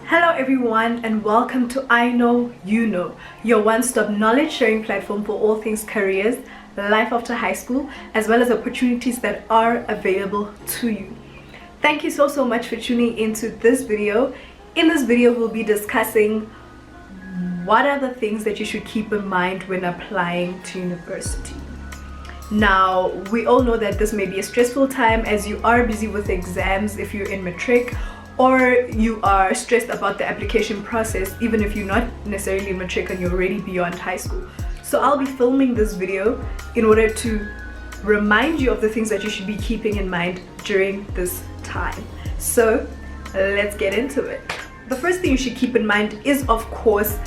Hello everyone and welcome to I Know You Know, your one-stop knowledge sharing platform for all things careers, life after high school, as well as opportunities that are available to you. Thank you so much for tuning into this video. In this video we'll be discussing what are the things that you should keep in mind when applying to university. Now, we all know that this may be a stressful time as you are busy with exams if you're in matric, or you are stressed about the application process even if you're not necessarily in matric and you're already beyond high school. So I'll be filming this video in order to remind you of the things that you should be keeping in mind during this time. So let's get into it. The first thing you should keep in mind is, of course,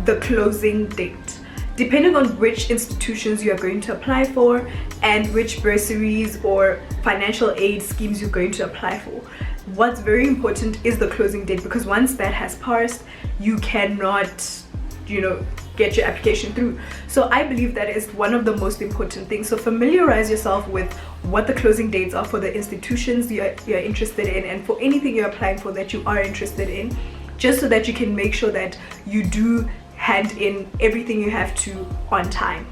the closing date. Depending on which institutions you are going to apply for and which bursaries or financial aid schemes you're going to apply for, what's very important is the closing date, because once that has passed, you cannot, get your application through. So I believe that is one of the most important things. So familiarize yourself with what the closing dates are for the institutions you're interested in and for anything you're applying for that you are interested in, just so that you can make sure that you do hand in everything you have to on time.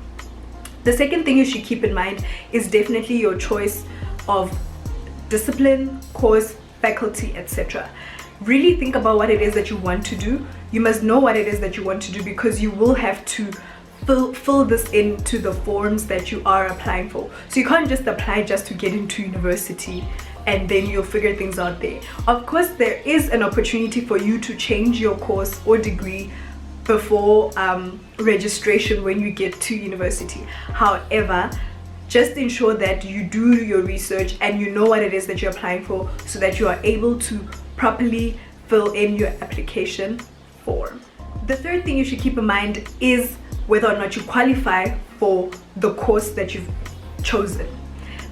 The second thing you should keep in mind is definitely your choice of discipline, course, faculty, etc. Really think about what it is that you want to do. You must know what it is that you want to do, because you will have to fill this into the forms that you are applying for. So you can't just apply just to get into university and then you'll figure things out there. Of course, there is an opportunity for you to change your course or degree before registration when you get to university. However, just ensure that you do your research and you know what it is that you're applying for, so that you are able to properly fill in your application form. The third thing you should keep in mind is whether or not you qualify for the course that you've chosen.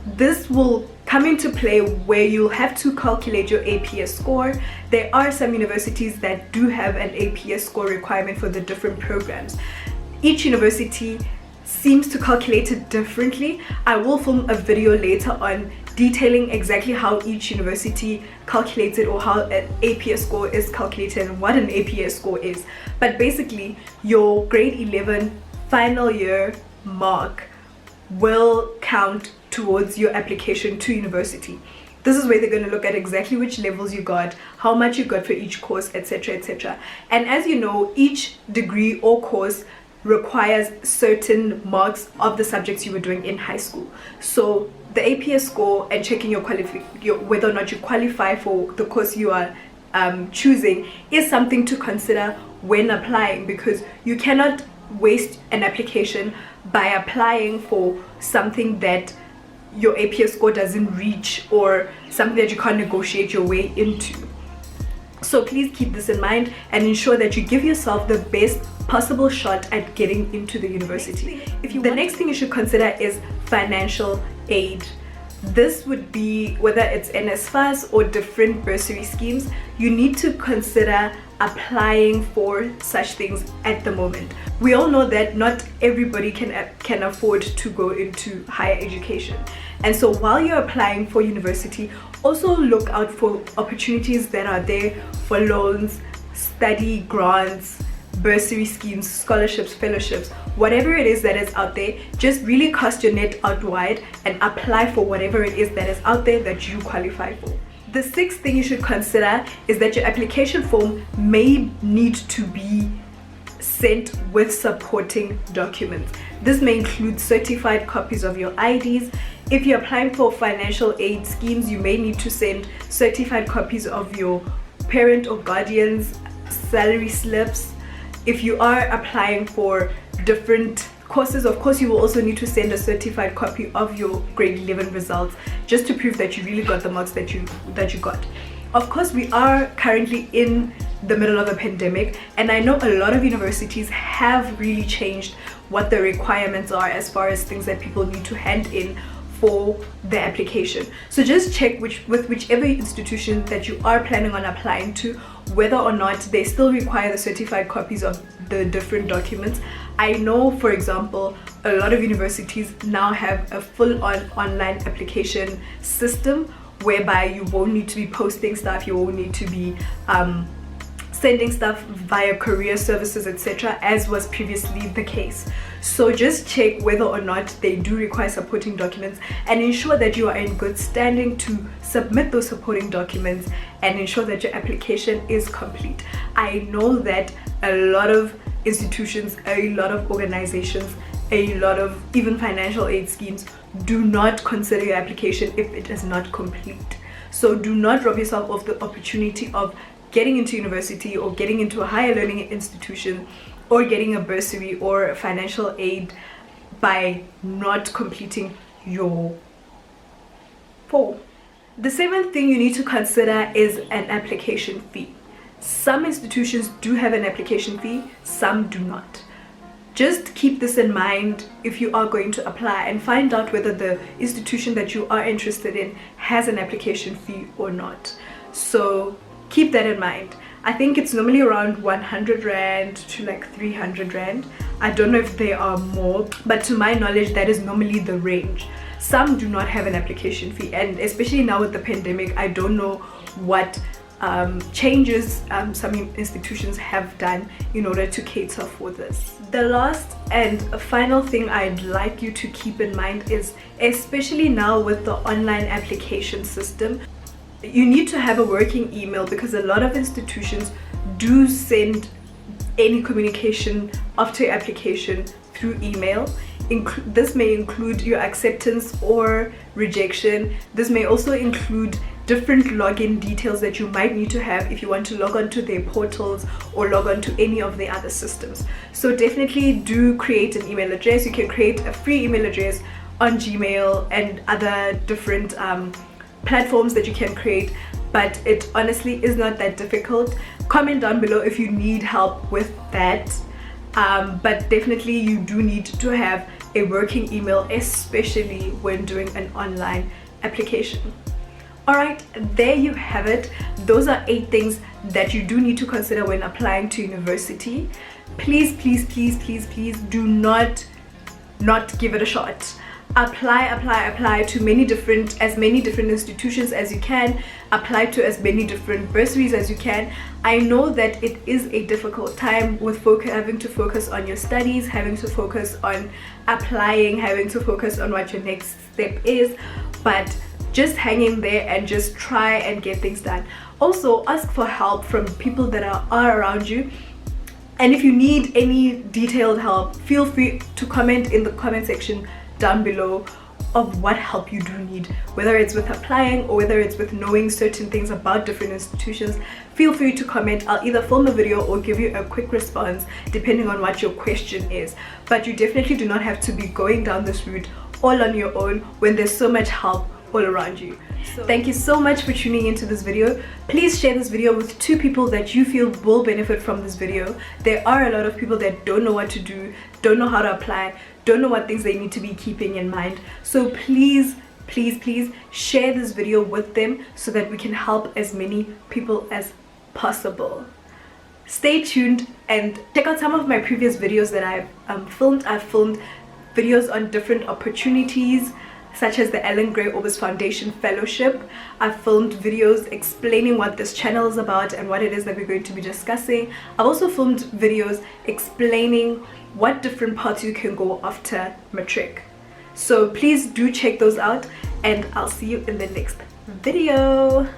This will come into play where you'll have to calculate your APS score. There are some universities that do have an APS score requirement for the different programs. Each university seems to calculate it differently. I will film a video later on detailing exactly how each university calculates it, or how an APS score is calculated and what an APS score is. But basically, your grade 11 final year mark will count towards your application to university. This is where they're going to look at exactly which levels you got, how much you got for each course, etc, etc. And as you know, each degree or course requires certain marks of the subjects you were doing in high school. So the APS score and checking your whether or not you qualify for the course you are choosing is something to consider when applying, because you cannot waste an application by applying for something that your APS score doesn't reach, or something that you can't negotiate your way into. So please keep this in mind and ensure that you give yourself the best possible shot at getting into the university. The next thing you should consider is financial aid. This would be whether it's NSFAS or different bursary schemes. You need to consider applying for such things at the moment. We all know that not everybody can afford to go into higher education, and so while you're applying for university, also look out for opportunities that are there for loans, study grants, bursary schemes, scholarships, fellowships, whatever it is that is out there. Just really cast your net out wide and apply for whatever it is that is out there that you qualify for. The sixth thing you should consider is that your application form may need to be sent with supporting documents. This may include certified copies of your IDs. If you're applying for financial aid schemes, you may need to send certified copies of your parent or guardian's salary slips. If you are applying for different courses, of course you will also need to send a certified copy of your grade 11 results, just to prove that you really got the marks that you got. Of course, we are currently in the middle of a pandemic, and I know a lot of universities have really changed what the requirements are as far as things that people need to hand in for the application. So just check with whichever institution that you are planning on applying to, whether or not they still require the certified copies of the different documents. I know, for example, a lot of universities now have a full-on online application system whereby you won't need to be posting stuff, you won't need to be sending stuff via courier services, etc., as was previously the case. So just check whether or not they do require supporting documents, and ensure that you are in good standing to submit those supporting documents, and ensure that your application is complete. I know that a lot of institutions, a lot of organizations, a lot of even financial aid schemes do not consider your application if it is not complete. So do not rob yourself of the opportunity of getting into university or getting into a higher learning institution or getting a bursary or financial aid by not completing your form. The seventh thing you need to consider is an application fee. Some institutions do have an application fee, some do not. Just keep this in mind if you are going to apply, and find out whether the institution that you are interested in has an application fee or not. So keep that in mind. I think it's normally around 100 Rand to like 300 Rand. I don't know if there are more, but to my knowledge that is normally the range. Some do not have an application fee, and especially now with the pandemic, I don't know what changes some institutions have done in order to cater for this. The last and final thing I'd like you to keep in mind is, especially now with the online application system, you need to have a working email, because a lot of institutions do send any communication after your application through email. This may include your acceptance or rejection. This may also include different login details that you might need to have if you want to log on to their portals or log on to any of the other systems. So definitely do create an email address. You can create a free email address on Gmail and other different platforms that you can create, but it honestly is not that difficult. Comment down below if you need help with that, but definitely you do need to have a working email, especially when doing an online application. Alright, there you have it. Those are 8 things that you do need to consider when applying to university. Please do not give it a shot. Apply to as many different institutions as you can. Apply to as many different bursaries as you can. I know that it is a difficult time with having to focus on your studies, having to focus on applying, having to focus on what your next step is, but just hang in there and just try and get things done. Also, ask for help from people that are around you. And if you need any detailed help, feel free to comment in the comment section down below of what help you do need, whether it's with applying or whether it's with knowing certain things about different institutions. Feel free to comment. I'll either film a video or give you a quick response depending on what your question is. But you definitely do not have to be going down this route all on your own when there's so much help all around you. So thank you so much for tuning into this video. Please share this video with 2 people that you feel will benefit from this video. There are a lot of people that don't know what to do, don't know how to apply, don't know what things they need to be keeping in mind. So please share this video with them so that we can help as many people as possible. Stay tuned and check out some of my previous videos that I've filmed. I've filmed videos on different opportunities, such as the Ellen Gray Orbis Foundation Fellowship. I've filmed videos explaining what this channel is about and what it is that we're going to be discussing. I've also filmed videos explaining what different paths you can go after matric. So please do check those out, and I'll see you in the next video.